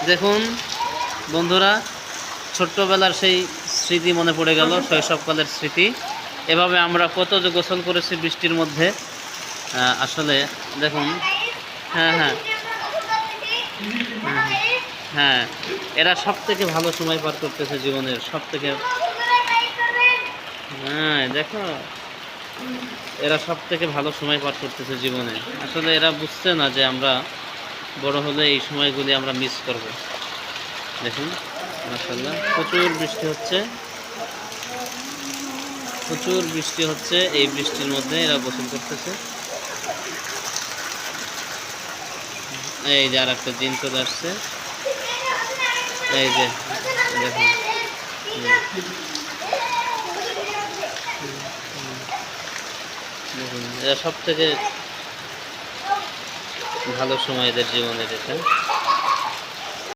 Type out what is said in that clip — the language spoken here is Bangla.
দেখুন বন্ধুরা, ছোট্টবেলার সেই স্মৃতি মনে পড়ে গেল, শৈশবকালের স্মৃতি। এভাবে আমরা কত যে গোসল করেছি বৃষ্টির মধ্যে। আসলে দেখুন। হ্যাঁ, হ্যাঁ, হ্যাঁ, হ্যাঁ, এরা সব থেকে ভালো সময় পার করতেছে জীবনের সব থেকে। হ্যাঁ, দেখো, এরা সব থেকে ভালো সময় পার করতেছে জীবনে। আসলে এরা বুঝছে না যে আমরা বড় হলে এই সময়গুলি আমরা মিস করব। দেখুন, মাশাআল্লাহ, প্রচুর বৃষ্টি হচ্ছে, প্রচুর বৃষ্টি হচ্ছে। এই বৃষ্টির মধ্যে এরা গোসল করতেছে। এই যে আর একটা দিন চলে আসছে। এই যে দেখুন। দেখুন, এরা সব থেকে ভালো সময় এদের জীবনের এটা।